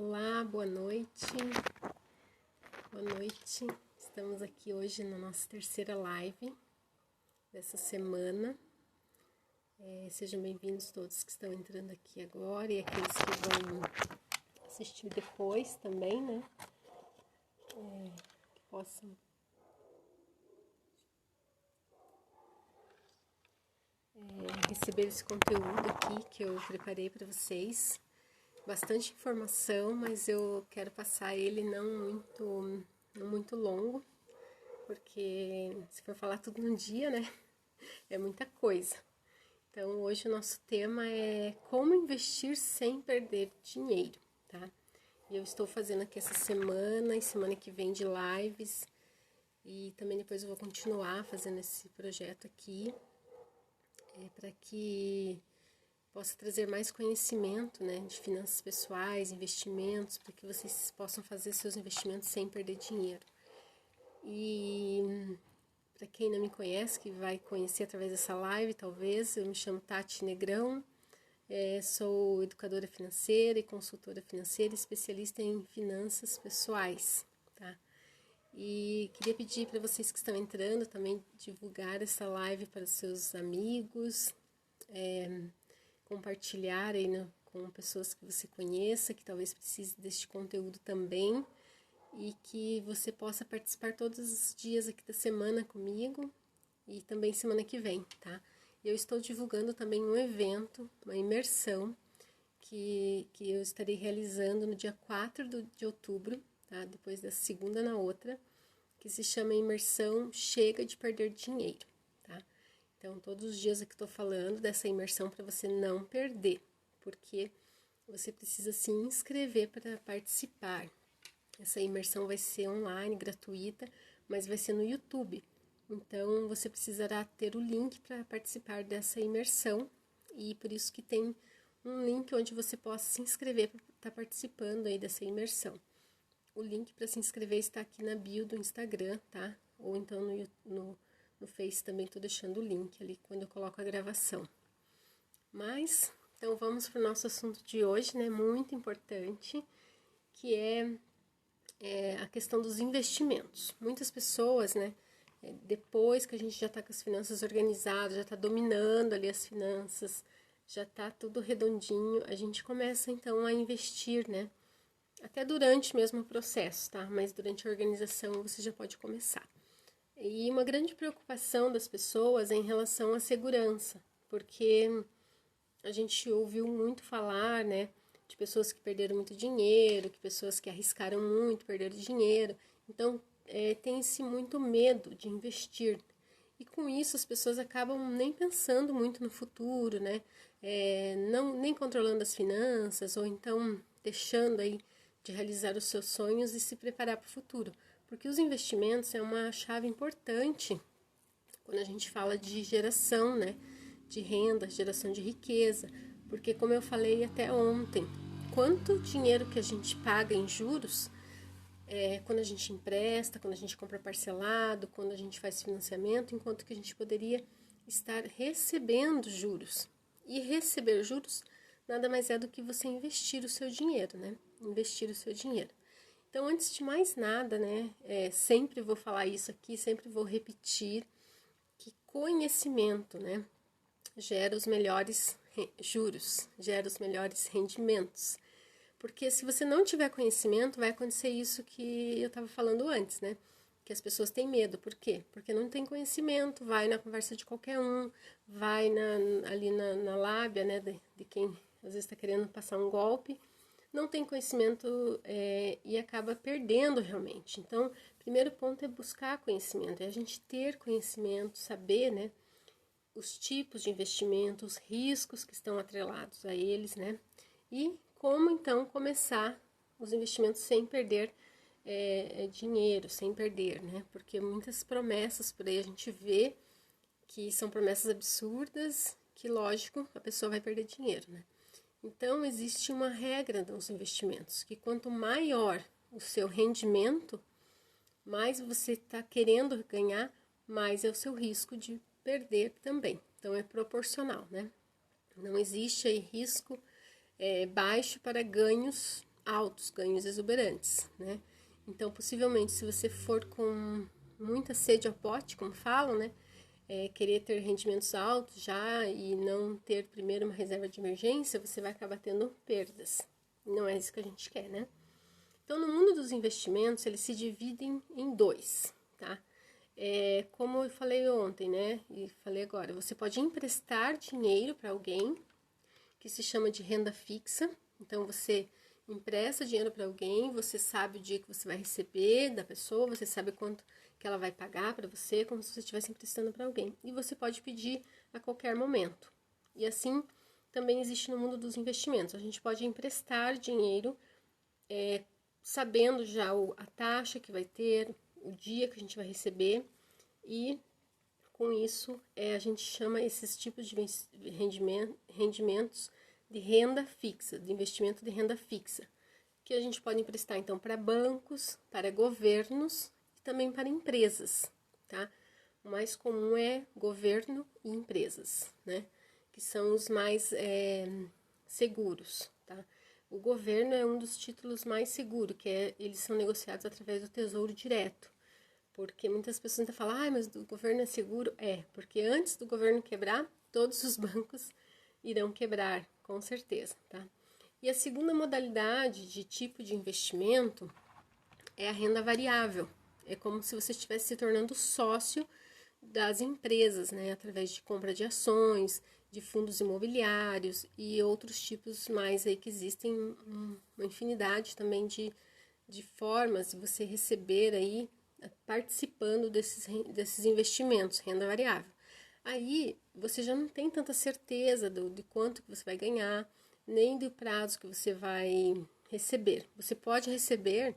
Olá, boa noite. Boa noite. Estamos aqui hoje na nossa terceira live dessa semana. Sejam bem-vindos todos que estão entrando aqui agora e aqueles que vão assistir depois também, né? Que possam receber esse conteúdo aqui que eu preparei para vocês. Bastante informação, mas eu quero passar ele não muito longo, porque se for falar tudo num dia, né, é muita coisa. Então, hoje o nosso tema é como investir sem perder dinheiro, tá? E eu estou fazendo aqui essa semana e semana que vem de lives, e também depois eu vou continuar fazendo esse projeto aqui, para que possa trazer mais conhecimento, né, de finanças pessoais, investimentos, para que vocês possam fazer seus investimentos sem perder dinheiro. E para quem não me conhece, que vai conhecer através dessa live, talvez, eu me chamo Tati Negrão, sou educadora financeira e consultora financeira, especialista em finanças pessoais, tá? E queria pedir para vocês que estão entrando também divulgar essa live para os seus amigos, compartilhar aí com pessoas que você conheça, que talvez precise deste conteúdo também, e que você possa participar todos os dias aqui da semana comigo e também semana que vem, tá? Eu estou divulgando também um evento, uma imersão, que eu estarei realizando no dia 4 de outubro, tá? Depois da segunda na outra, que se chama Imersão Chega de Perder Dinheiro, tá? Então, todos os dias aqui estou falando dessa imersão para você não perder, porque você precisa se inscrever para participar. Essa imersão vai ser online, gratuita, mas vai ser no YouTube. Então, você precisará ter o link para participar dessa imersão, e por isso que tem um link onde você possa se inscrever para estar participando aí dessa imersão. O link para se inscrever está aqui na bio do Instagram, tá? Ou então no Face também estou deixando o link ali quando eu coloco a gravação. Mas, então vamos para o nosso assunto de hoje, né? Muito importante, que é a questão dos investimentos. Muitas pessoas, né? Depois que a gente já está com as finanças organizadas, já está dominando ali as finanças, já está tudo redondinho, a gente começa então a investir, né? Até durante mesmo o processo, tá? Mas durante a organização você já pode começar. E uma grande preocupação das pessoas é em relação à segurança, porque a gente ouviu muito falar, né, de pessoas que perderam muito dinheiro, que pessoas que arriscaram muito, perderam dinheiro. Então, tem-se muito medo de investir. E com isso as pessoas acabam nem pensando muito no futuro, né, nem controlando as finanças, ou então deixando aí de realizar os seus sonhos e se preparar para o futuro. Porque os investimentos é uma chave importante quando a gente fala de geração, né, de renda, geração de riqueza. Porque, como eu falei até ontem, quanto dinheiro que a gente paga em juros, quando a gente empresta, quando a gente compra parcelado, quando a gente faz financiamento, enquanto que a gente poderia estar recebendo juros. E receber juros nada mais é do que você investir o seu dinheiro, né? Investir o seu dinheiro. Então, antes de mais nada, né, sempre vou falar isso aqui, sempre vou repetir que conhecimento, né, gera os melhores juros, gera os melhores rendimentos. Porque se você não tiver conhecimento, vai acontecer isso que eu estava falando antes, né? Que as pessoas têm medo. Por quê? Porque não tem conhecimento, vai na conversa de qualquer um, vai ali na lábia, né, de quem às vezes está querendo passar um golpe, não tem conhecimento e acaba perdendo realmente. Então, primeiro ponto é buscar conhecimento, é a gente ter conhecimento, saber, né, os tipos de investimento, os riscos que estão atrelados a eles, né, e como então começar os investimentos sem perder dinheiro, sem perder, né, porque muitas promessas por aí a gente vê que são promessas absurdas, que lógico, a pessoa vai perder dinheiro, né. Então, existe uma regra nos investimentos, que quanto maior o seu rendimento, mais você está querendo ganhar, mais é o seu risco de perder também. Então, é proporcional, né? Não existe aí risco baixo para ganhos altos, ganhos exuberantes, né? Então, possivelmente, se você for com muita sede ao pote, como falam, né? Querer ter rendimentos altos já e não ter primeiro uma reserva de emergência, você vai acabar tendo perdas. Não é isso que a gente quer, né? Então, no mundo dos investimentos, eles se dividem em dois, tá? Como eu falei ontem, né? E falei agora, você pode emprestar dinheiro para alguém, que se chama de renda fixa. Então, você empresta dinheiro para alguém, você sabe o dia que você vai receber da pessoa, você sabe quanto que ela vai pagar para você, como se você estivesse emprestando para alguém. E você pode pedir a qualquer momento. E assim também existe no mundo dos investimentos. A gente pode emprestar dinheiro sabendo já a taxa que vai ter, o dia que a gente vai receber, e com isso a gente chama esses tipos de rendimentos de renda fixa, de investimento de renda fixa, que a gente pode emprestar então para bancos, para governos e também para empresas, tá? O mais comum é governo e empresas, né? Que são os mais seguros, tá? O governo é um dos títulos mais seguros, eles são negociados através do Tesouro Direto. Porque muitas pessoas ainda falam, mas o governo é seguro? Porque antes do governo quebrar, todos os bancos irão quebrar, com certeza, tá? E a segunda modalidade de tipo de investimento é a renda variável. É como se você estivesse se tornando sócio das empresas, né? Através de compra de ações, de fundos imobiliários e outros tipos mais aí que existem, uma infinidade também de formas de você receber aí participando desses investimentos, renda variável. Aí você já não tem tanta certeza de quanto que você vai ganhar, nem do prazo que você vai receber. Você pode receber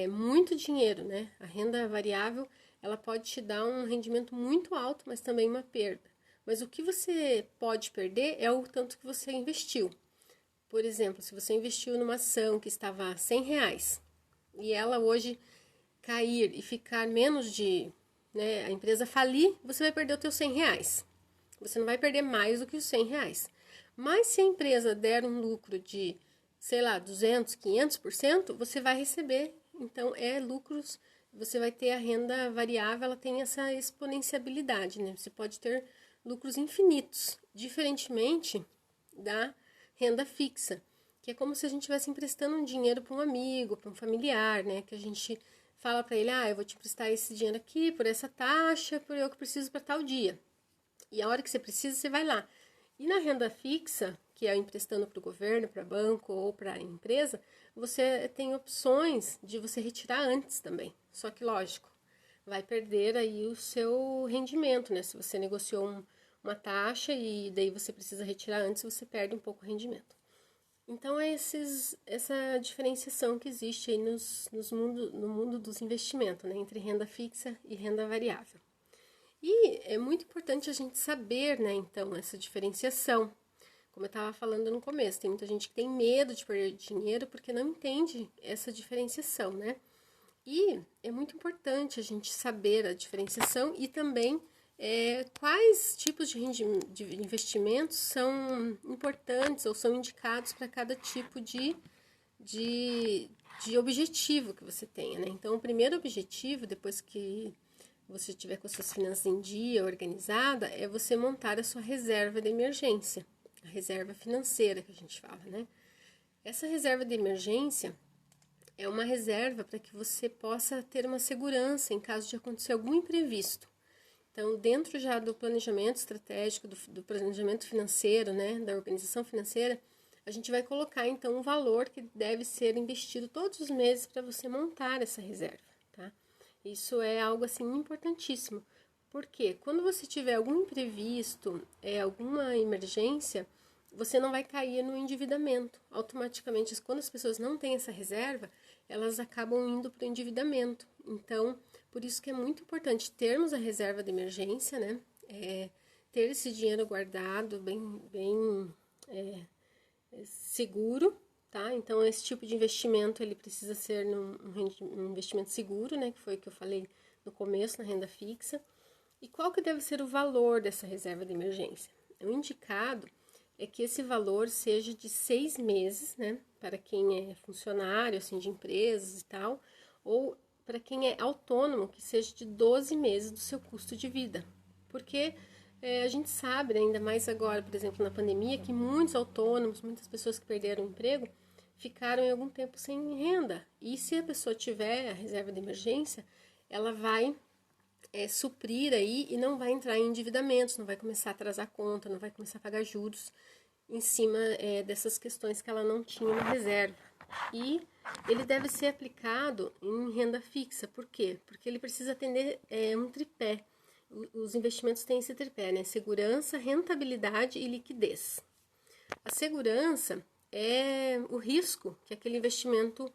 muito dinheiro, né? A renda variável, ela pode te dar um rendimento muito alto, mas também uma perda. Mas o que você pode perder é o tanto que você investiu. Por exemplo, se você investiu numa ação que estava a R$100 e ela hoje cair e ficar menos de, né, a empresa falir, você vai perder os teus R$100. Você não vai perder mais do que os R$100. Mas se a empresa der um lucro de, sei lá, 200, 500%, você vai receber. Então, lucros, você vai ter a renda variável, ela tem essa exponenciabilidade, né? Você pode ter lucros infinitos, diferentemente da renda fixa, que é como se a gente estivesse emprestando um dinheiro para um amigo, para um familiar, né? Que a gente fala para ele, eu vou te emprestar esse dinheiro aqui por essa taxa, por eu que preciso para tal dia. E a hora que você precisa, você vai lá. E na renda fixa, que é emprestando para o governo, para banco ou para a empresa, você tem opções de você retirar antes também. Só que, lógico, vai perder aí o seu rendimento, né? Se você negociou uma taxa e daí você precisa retirar antes, você perde um pouco o rendimento. Então, é essa diferenciação que existe aí no mundo dos investimentos, né? Entre renda fixa e renda variável. E é muito importante a gente saber, né, então, essa diferenciação. Como eu estava falando no começo, tem muita gente que tem medo de perder dinheiro porque não entende essa diferenciação, né? E é muito importante a gente saber a diferenciação e também quais tipos de investimentos são importantes ou são indicados para cada tipo de objetivo que você tenha, né? Então, o primeiro objetivo, depois que você tiver com as suas finanças em dia, organizada, é você montar a sua reserva de emergência, a reserva financeira que a gente fala, né? Essa reserva de emergência é uma reserva para que você possa ter uma segurança em caso de acontecer algum imprevisto. Então, dentro já do planejamento estratégico, do planejamento financeiro, né, da organização financeira, a gente vai colocar, então, um valor que deve ser investido todos os meses para você montar essa reserva, tá? Isso é algo, assim, importantíssimo. Porque quando você tiver algum imprevisto, alguma emergência, você não vai cair no endividamento. Automaticamente, quando as pessoas não têm essa reserva, elas acabam indo para o endividamento. Então, por isso que é muito importante termos a reserva de emergência, né? Ter esse dinheiro guardado bem seguro, tá? Então, esse tipo de investimento, ele precisa ser um investimento seguro, né? Que foi o que eu falei no começo, na renda fixa. E qual que deve ser o valor dessa reserva de emergência? O indicado é que esse valor seja de 6 meses, né, para quem é funcionário, assim, de empresas e tal, ou para quem é autônomo, que seja de 12 meses do seu custo de vida. Porque a gente sabe, né, ainda mais agora, por exemplo, na pandemia, que muitos autônomos, muitas pessoas que perderam o emprego, ficaram em algum tempo sem renda. E se a pessoa tiver a reserva de emergência, ela vai suprir aí e não vai entrar em endividamentos, não vai começar a atrasar a conta, não vai começar a pagar juros em cima dessas questões que ela não tinha na reserva. E ele deve ser aplicado em renda fixa. Por quê? Porque ele precisa atender um tripé. Os investimentos têm esse tripé, né? Segurança, rentabilidade e liquidez. A segurança é o risco que aquele investimento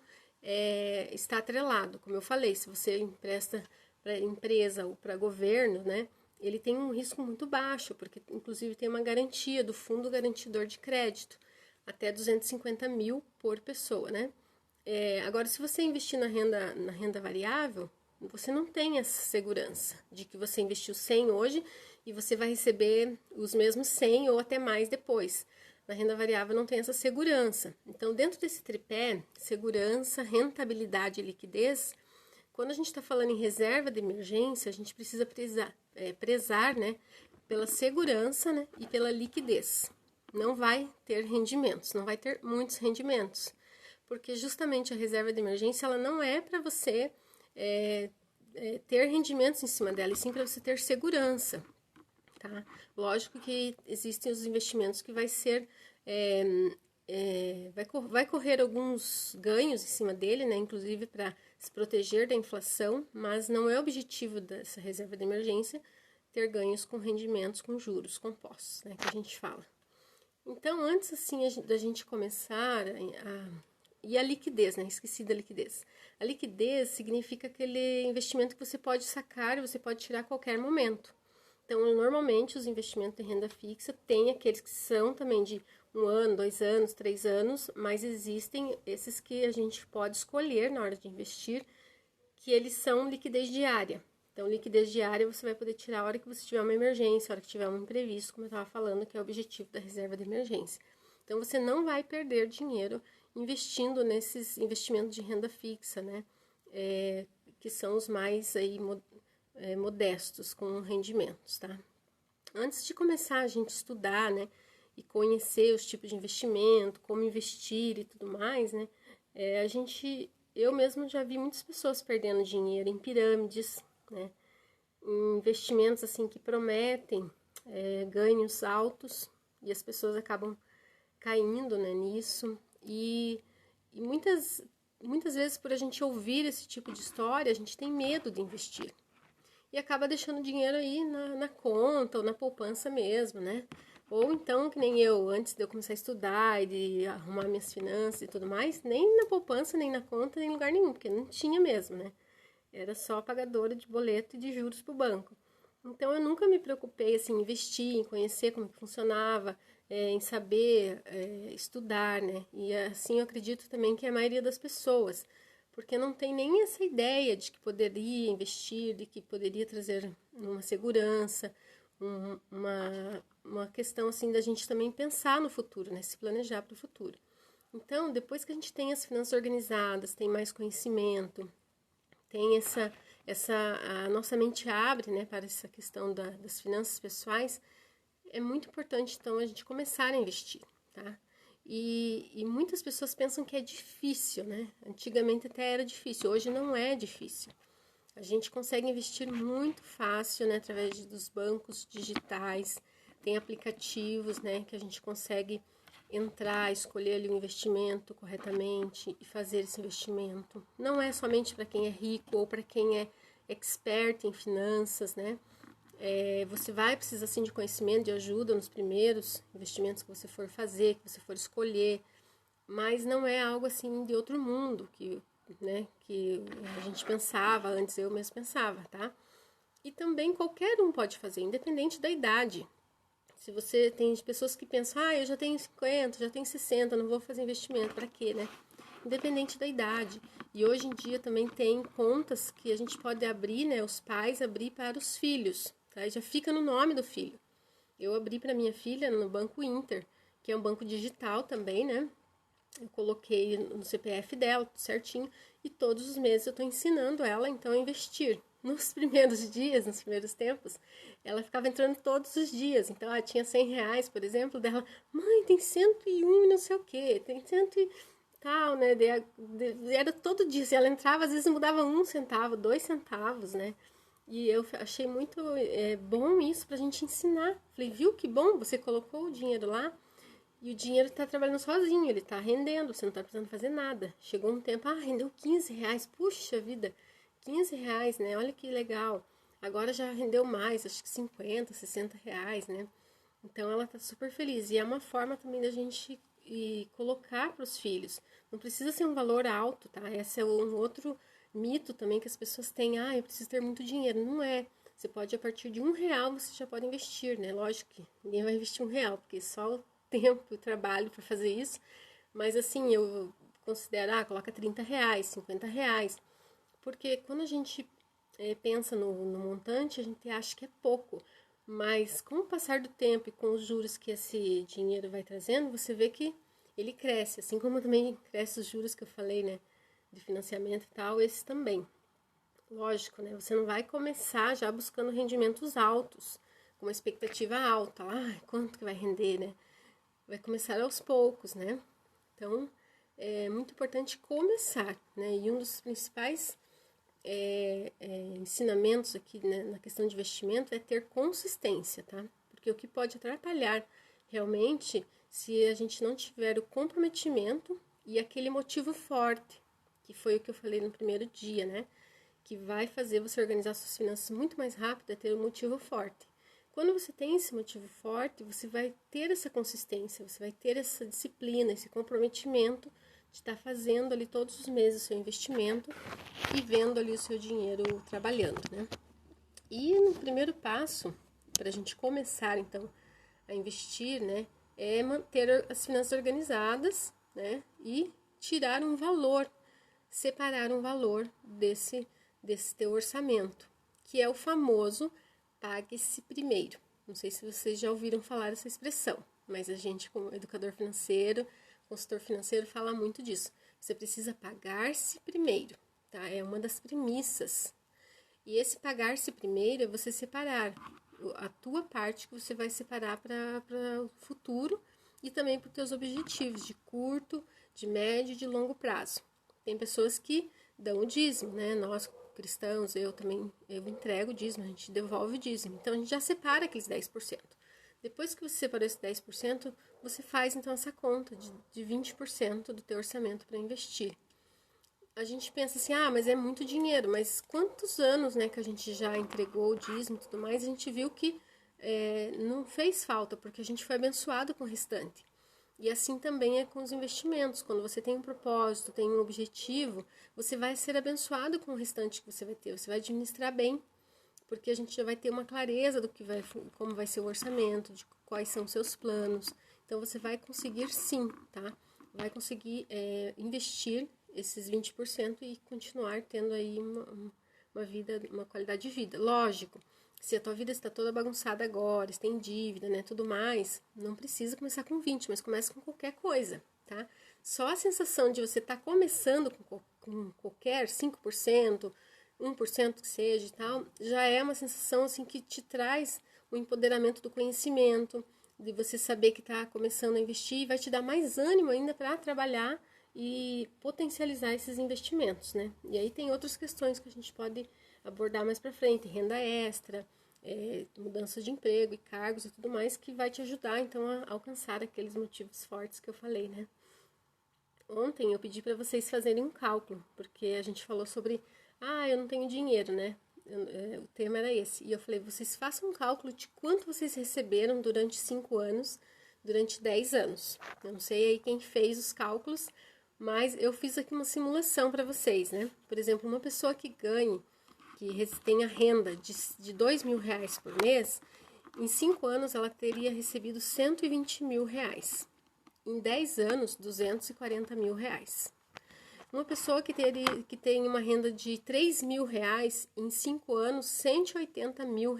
está atrelado. Como eu falei, se você empresta para empresa ou para governo, né, ele tem um risco muito baixo, porque inclusive tem uma garantia do Fundo Garantidor de Crédito, até 250 mil por pessoa, né? Agora, se você investir na renda variável, você não tem essa segurança de que você investiu 100 hoje e você vai receber os mesmos 100 ou até mais depois. Na renda variável não tem essa segurança. Então, dentro desse tripé, segurança, rentabilidade e liquidez, quando a gente está falando em reserva de emergência, a gente precisa prezar, né, pela segurança, né, e pela liquidez. Não vai ter rendimentos, não vai ter muitos rendimentos, porque justamente a reserva de emergência ela não é para você ter rendimentos em cima dela, e sim para você ter segurança. Tá? Lógico que existem os investimentos que vai ser vai correr alguns ganhos em cima dele, né? Inclusive para se proteger da inflação, mas não é objetivo dessa reserva de emergência ter ganhos com rendimentos com juros compostos, né? Que a gente fala. Então, antes assim da gente começar e a liquidez, né? Esqueci da liquidez. A liquidez significa aquele investimento que você pode sacar e você pode tirar a qualquer momento. Então, normalmente, os investimentos em renda fixa tem aqueles que são também de 1 ano, 2 anos, 3 anos, mas existem esses que a gente pode escolher na hora de investir, que eles são liquidez diária. Então, liquidez diária você vai poder tirar a hora que você tiver uma emergência, a hora que tiver um imprevisto, como eu estava falando, que é o objetivo da reserva de emergência. Então, você não vai perder dinheiro investindo nesses investimentos de renda fixa, né? Que são os mais aí modestos com rendimentos, tá? Antes de começar a gente estudar, né, e conhecer os tipos de investimento, como investir e tudo mais, né, eu mesmo já vi muitas pessoas perdendo dinheiro em pirâmides, né, em investimentos assim que prometem ganhos altos e as pessoas acabam caindo, né, nisso e muitas vezes por a gente ouvir esse tipo de história a gente tem medo de investir e acaba deixando dinheiro aí na conta ou na poupança mesmo, né? Ou então, que nem eu, antes de eu começar a estudar e de arrumar minhas finanças e tudo mais, nem na poupança, nem na conta, nem em lugar nenhum, porque não tinha mesmo, né? Era só pagadora de boleto e de juros para o banco. Então, eu nunca me preocupei, assim, em investir, em conhecer como que funcionava, em saber estudar, né? E assim, eu acredito também que a maioria das pessoas, porque não tem nem essa ideia de que poderia investir, de que poderia trazer uma segurança, uma questão assim da gente também pensar no futuro, né? Se planejar para o futuro. Então, depois que a gente tem as finanças organizadas, tem mais conhecimento, tem a nossa mente abre, né, para essa questão das finanças pessoais, é muito importante, então, a gente começar a investir, tá? E muitas pessoas pensam que é difícil, né? Antigamente até era difícil, hoje não é difícil. A gente consegue investir muito fácil, né? Através dos bancos digitais, tem aplicativos, né? Que a gente consegue entrar, escolher ali o investimento corretamente e fazer esse investimento. Não é somente para quem é rico ou para quem é expert em finanças, né? Você vai precisar sim de conhecimento, de ajuda nos primeiros investimentos que você for fazer, que você for escolher, mas não é algo assim de outro mundo que a gente pensava, antes eu mesmo pensava, tá? E também qualquer um pode fazer, independente da idade. Se você tem pessoas que pensam, eu já tenho 50, já tenho 60, não vou fazer investimento, para quê, né? Independente da idade. E hoje em dia também tem contas que a gente pode abrir, né? Os pais abrir para os filhos, tá? E já fica no nome do filho. Eu abri para minha filha no Banco Inter que é um banco digital também, né? Eu coloquei no CPF dela, tudo certinho, e todos os meses eu estou ensinando ela, então, a investir. Nos primeiros dias, nos primeiros tempos, ela ficava entrando todos os dias. Então, ela tinha R$ 100, por exemplo, dela, mãe, tem 101 e não sei o quê, tem 100 e tal, né? Era todo dia, se ela entrava, às vezes mudava 1 centavo, 2 centavos, né? E eu achei muito bom isso pra gente ensinar. Falei, viu que bom, você colocou o dinheiro lá, e o dinheiro está trabalhando sozinho, ele está rendendo, você não está precisando fazer nada. Chegou um tempo, rendeu R$ 15, puxa vida, R$ 15, né? Olha que legal. Agora já rendeu mais, acho que R$ 50, R$ 60, né? Então ela está super feliz. E é uma forma também da gente colocar para os filhos. Não precisa ser um valor alto, tá? Esse é um outro mito também que as pessoas têm. Ah, eu preciso ter muito dinheiro. Não é. Você pode, a partir de R$ 1, você já pode investir, né? Lógico que ninguém vai investir R$ 1, porque só o tempo e o trabalho para fazer isso. Mas assim, eu considero, coloca R$ 30, R$ 50. Porque quando a gente pensa no montante, a gente acha que é pouco. Mas com o passar do tempo e com os juros que esse dinheiro vai trazendo, você vê que ele cresce. Assim como também cresce os juros que eu falei, né? De financiamento e tal, esse também. Lógico, né? Você não vai começar já buscando rendimentos altos, com uma expectativa alta. Quanto que vai render, né? Vai começar aos poucos, né? Então, é muito importante começar, né? E um dos principais ensinamentos aqui, né, na questão de investimento é ter consistência, tá? Porque o que pode atrapalhar realmente, se a gente não tiver o comprometimento e aquele motivo forte, que foi o que eu falei no primeiro dia, né? Que vai fazer você organizar suas finanças muito mais rápido, é ter um motivo forte. Quando você tem esse motivo forte, você vai ter essa consistência, você vai ter essa disciplina, esse comprometimento de estar fazendo ali todos os meses o seu investimento e vendo ali o seu dinheiro trabalhando, né? E no primeiro passo, para a gente começar, então, a investir, né, é manter as finanças organizadas, né, e tirar um valor, separar um valor desse teu orçamento, que é o famoso pague-se primeiro. Não sei se vocês já ouviram falar essa expressão, mas a gente, como educador financeiro, consultor financeiro, fala muito disso. Você precisa pagar-se primeiro, tá? É uma das premissas. E esse pagar-se primeiro é você separar a tua parte que você vai separar para o futuro e também para os teus objetivos de curto, de médio e de longo prazo. Tem pessoas que dão o dízimo, né? Nós cristãos, eu entrego o dízimo, a gente devolve o dízimo. Então, a gente já separa aqueles 10%. Depois que você separou esse 10%, você faz, então, essa conta de 20% do teu orçamento para investir. A gente pensa assim, mas é muito dinheiro, mas quantos anos, né, que a gente já entregou o dízimo e tudo mais, a gente viu que não fez falta, porque a gente foi abençoado com o restante. E assim também é com os investimentos. Quando você tem um propósito, tem um objetivo, você vai ser abençoado com o restante que você vai ter. Você vai administrar bem, porque a gente já vai ter uma clareza do que como vai ser o orçamento, de quais são os seus planos. Então, você vai conseguir sim, tá? Vai conseguir investir esses 20% e continuar tendo aí uma vida, uma qualidade de vida. Lógico, se a tua vida está toda bagunçada agora, se tem dívida, né, tudo mais, não precisa começar com 20, mas começa com qualquer coisa, tá? Só a sensação de você estar começando com qualquer 5%, 1% que seja e tal, já é uma sensação assim que te traz o empoderamento do conhecimento, de você saber que está começando a investir e vai te dar mais ânimo ainda para trabalhar e potencializar esses investimentos, né? E aí tem outras questões que a gente pode abordar mais para frente, renda extra, mudança de emprego e cargos e tudo mais, que vai te ajudar, então, a alcançar aqueles motivos fortes que eu falei, né? Ontem eu pedi para vocês fazerem um cálculo, porque a gente falou sobre, eu não tenho dinheiro, né? O tema era esse. E eu falei, vocês façam um cálculo de quanto vocês receberam durante 5 anos, durante 10 anos. Eu não sei aí quem fez os cálculos, mas eu fiz aqui uma simulação para vocês, né? Por exemplo, uma pessoa que ganhe, que tenha renda de R$ 2.000 por mês, em 5 anos ela teria recebido R$ 120 mil. Em 10 anos, R$ 240 mil. Uma pessoa que tem uma renda de R$ 3.000, em 5 anos, R$ 180 mil.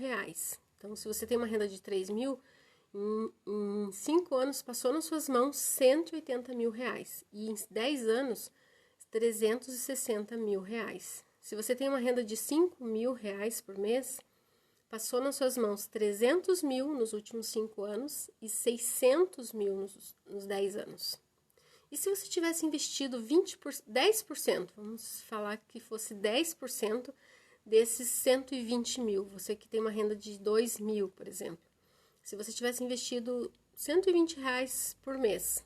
Então, se você tem uma renda de 3 mil, Em 5 anos passou nas suas mãos R$180 mil. E em 10 anos, R$360 mil. Se você tem uma renda de R$5 mil por mês, passou nas suas mãos 300 mil nos últimos 5 anos e 600 mil nos 10 anos. E se você tivesse investido 10%, vamos falar que fosse 10% desses 120 mil, você que tem uma renda de 2 mil, por exemplo. Se você tivesse investido R$120 por mês,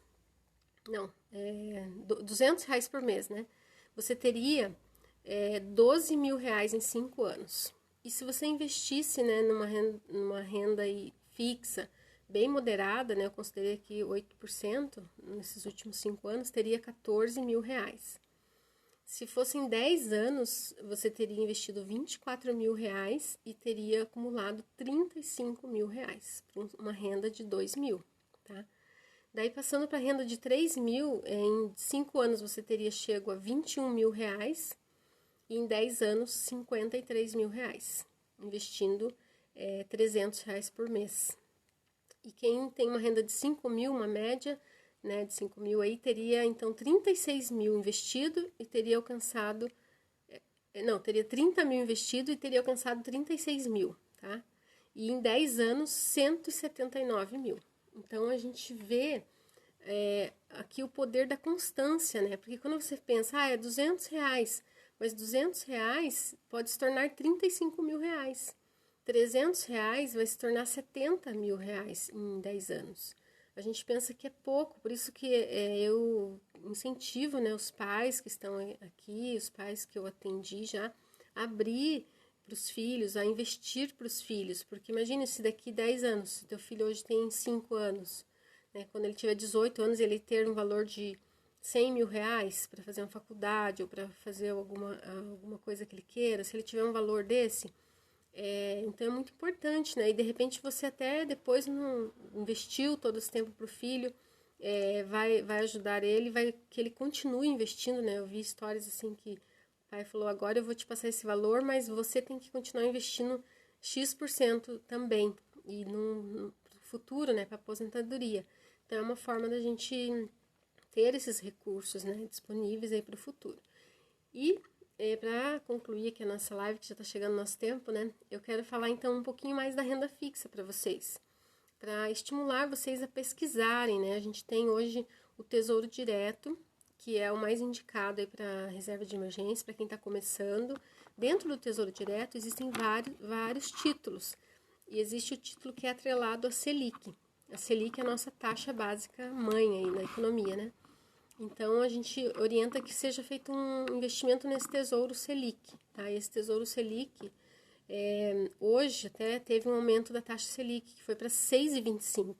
não, R$200 por mês, né? Você teria R$12 mil em 5 anos. E se você investisse, né, numa renda aí fixa, bem moderada, né, eu considerei aqui 8%, nesses últimos 5 anos, teria R$14 mil. Se fossem 10 anos, você teria investido R$24 mil e teria acumulado R$35 mil, por uma renda de 2 mil, tá? Daí, passando para a renda de 3 mil, em 5 anos você teria chego a R$21 mil e em 10 anos, R$53 mil, investindo R$300 por mês. E quem tem uma renda de 5 mil, uma média, né, de 5 mil aí, teria então 36 mil investido e teria alcançado, teria 30 mil investido e teria alcançado 36 mil, tá? E em 10 anos, 179 mil. Então, a gente vê aqui o poder da constância, né? Porque quando você pensa, é R$200, mas R$200 pode se tornar R$35 mil. R$300 vai se tornar R$70 mil em 10 anos. A gente pensa que é pouco, por isso que eu incentivo, né, os pais que estão aqui, os pais que eu atendi já, a abrir para os filhos, a investir para os filhos, porque imagine se daqui 10 anos, se teu filho hoje tem 5 anos, né, quando ele tiver 18 anos, ele ter um valor de R$100 mil para fazer uma faculdade ou para fazer alguma coisa que ele queira, se ele tiver um valor desse, então é muito importante, né? E de repente você até depois não investiu todo esse tempo para o filho, vai ajudar ele, que ele continue investindo, né? Eu vi histórias assim que o pai falou, agora eu vou te passar esse valor, mas você tem que continuar investindo X% também, e no futuro, né, para aposentadoria. Então é uma forma da gente ter esses recursos, né, disponíveis aí para o futuro. E para concluir aqui a nossa live, que já está chegando o nosso tempo, né? Eu quero falar então um pouquinho mais da renda fixa para vocês, para estimular vocês a pesquisarem, né? A gente tem hoje o Tesouro Direto, que é o mais indicado aí para reserva de emergência, para quem está começando. Dentro do Tesouro Direto existem vários títulos, e existe o título que é atrelado à Selic. A Selic é a nossa taxa básica mãe aí na economia, né? Então, a gente orienta que seja feito um investimento nesse Tesouro Selic, tá? Esse Tesouro Selic, hoje até teve um aumento da taxa Selic, que foi para 6,25.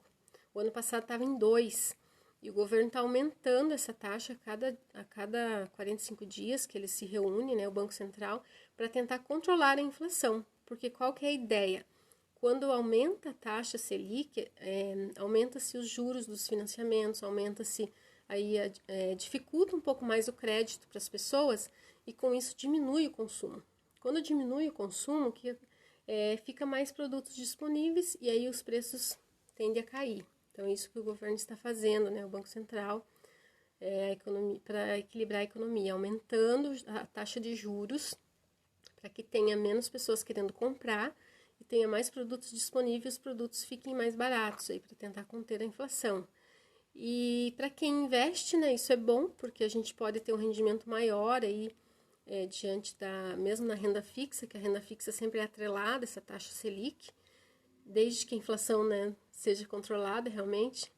O ano passado estava em 2. E o governo está aumentando essa taxa a cada 45 dias que ele se reúne, né, o Banco Central, para tentar controlar a inflação. Porque qual que é a ideia? Quando aumenta a taxa Selic, aumenta-se os juros dos financiamentos, aumenta-se aí dificulta um pouco mais o crédito para as pessoas e com isso diminui o consumo. Quando diminui o consumo, fica mais produtos disponíveis e aí os preços tendem a cair. Então é isso que o governo está fazendo, né, o Banco Central, para equilibrar a economia, aumentando a taxa de juros para que tenha menos pessoas querendo comprar e tenha mais produtos disponíveis, os produtos fiquem mais baratos aí para tentar conter a inflação. E para quem investe, né, isso é bom, porque a gente pode ter um rendimento maior aí, diante mesmo na renda fixa, que a renda fixa sempre é atrelada, essa taxa Selic, desde que a inflação, né, seja controlada realmente.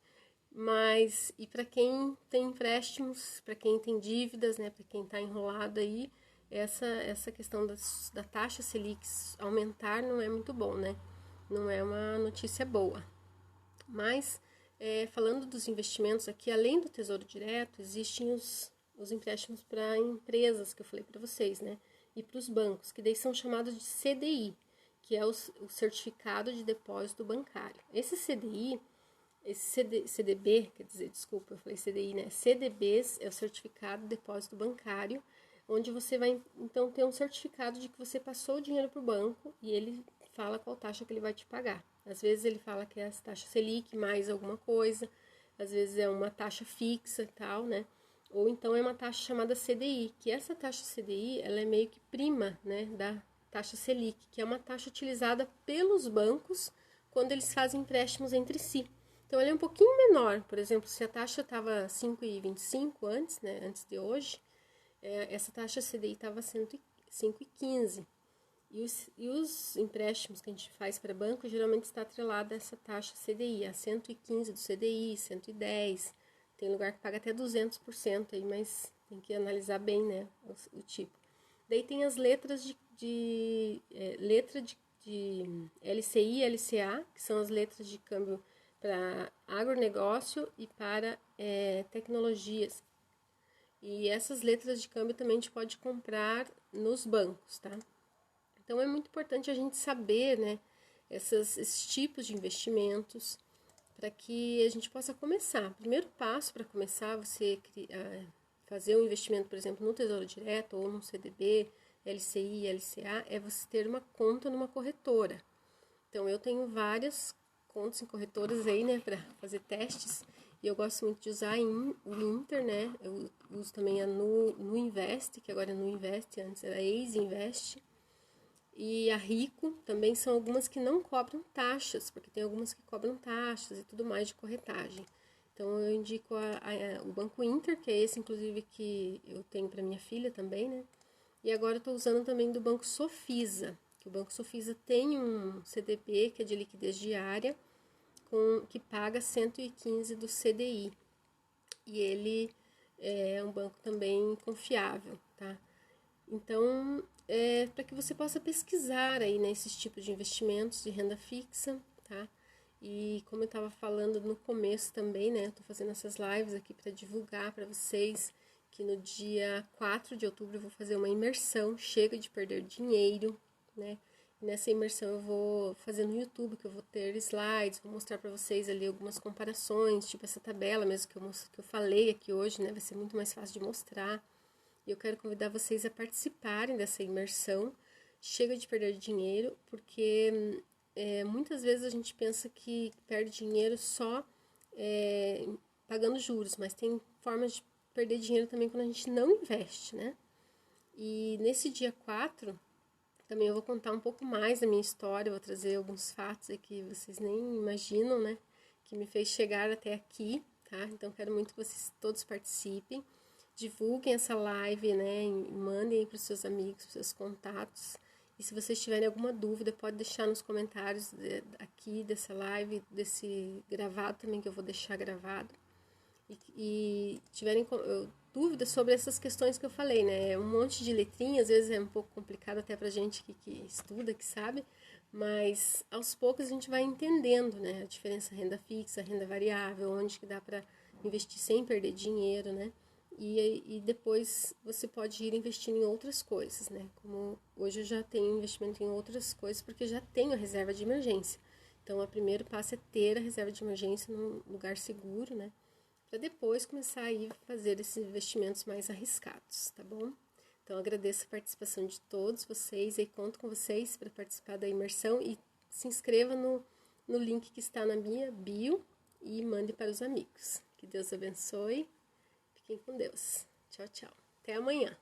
Mas, e para quem tem empréstimos, para quem tem dívidas, né, para quem está enrolado aí, essa questão da taxa Selic aumentar não é muito bom, né? Não é uma notícia boa. Mas, falando dos investimentos aqui, além do Tesouro Direto, existem os empréstimos para empresas, que eu falei para vocês, né? E para os bancos, que daí são chamados de CDI, que é o Certificado de Depósito Bancário. Esse CDI, CDB, quer dizer, desculpa, eu falei CDI, né? CDBs é o Certificado de Depósito Bancário, onde você vai, então, ter um certificado de que você passou o dinheiro para o banco e ele fala qual taxa que ele vai te pagar. Às vezes ele fala que é a taxa Selic mais alguma coisa, às vezes é uma taxa fixa e tal, né? Ou então é uma taxa chamada CDI, que essa taxa CDI, ela é meio que prima, né, da taxa Selic, que é uma taxa utilizada pelos bancos quando eles fazem empréstimos entre si. Então, ela é um pouquinho menor. Por exemplo, se a taxa estava 5,25 antes, né, antes de hoje, essa taxa CDI estava 5,15. E os empréstimos que a gente faz para banco geralmente está atrelado a essa taxa CDI, a 115 do CDI, 110. Tem lugar que paga até 200% aí, mas tem que analisar bem, né, o tipo. Daí tem as letras letra de LCI e LCA, que são as letras de câmbio para agronegócio e para tecnologias. E essas letras de câmbio também a gente pode comprar nos bancos, tá? Então, é muito importante a gente saber, né, esses tipos de investimentos para que a gente possa começar. O primeiro passo para começar, você fazer um investimento, por exemplo, no Tesouro Direto ou no CDB, LCI, LCA, é você ter uma conta numa corretora. Então, eu tenho várias contas em corretoras aí, né, para fazer testes. E eu gosto muito de usar o Inter, né? Eu uso também a no Invest, que agora é no Invest, antes era Easy Invest. E a Rico também são algumas que não cobram taxas, porque tem algumas que cobram taxas e tudo mais de corretagem. Então, eu indico o Banco Inter, que é esse, inclusive, que eu tenho para minha filha também, né? E agora eu estou usando também do Banco Sofisa, que o Banco Sofisa tem um CDB, que é de liquidez diária, que paga 115 do CDI. E ele é um banco também confiável, tá? Então, para que você possa pesquisar aí, né, esses tipos de investimentos de renda fixa, tá? E como eu estava falando no começo também, né, eu estou fazendo essas lives aqui para divulgar para vocês que no dia 4 de outubro eu vou fazer uma imersão, chega de perder dinheiro, né? E nessa imersão eu vou fazer no YouTube, que eu vou ter slides, vou mostrar para vocês ali algumas comparações, tipo essa tabela mesmo que eu falei aqui hoje, né? Vai ser muito mais fácil de mostrar. E eu quero convidar vocês a participarem dessa imersão. Chega de perder dinheiro, porque muitas vezes a gente pensa que perde dinheiro só pagando juros, mas tem formas de perder dinheiro também quando a gente não investe, né? E nesse dia 4, também eu vou contar um pouco mais da minha história, vou trazer alguns fatos aqui que vocês nem imaginam, né? Que me fez chegar até aqui, tá? Então, quero muito que vocês todos participem. Divulguem essa live, né? E mandem para os seus amigos, para os seus contatos. E se vocês tiverem alguma dúvida, pode deixar nos comentários aqui dessa live, desse gravado também, que eu vou deixar gravado. E tiverem dúvidas sobre essas questões que eu falei, né? Um monte de letrinha, às vezes é um pouco complicado até pra gente que estuda, que sabe, mas aos poucos a gente vai entendendo, né? A diferença renda fixa, renda variável, onde que dá para investir sem perder dinheiro, né? E depois você pode ir investindo em outras coisas, né? Como hoje eu já tenho investimento em outras coisas, porque já tenho a reserva de emergência. Então, o primeiro passo é ter a reserva de emergência num lugar seguro, né? Para depois começar a ir fazer esses investimentos mais arriscados, tá bom? Então, agradeço a participação de todos vocês e conto com vocês para participar da imersão e se inscreva no link que está na minha bio e mande para os amigos. Que Deus abençoe. Fiquem com Deus. Tchau, tchau. Até amanhã.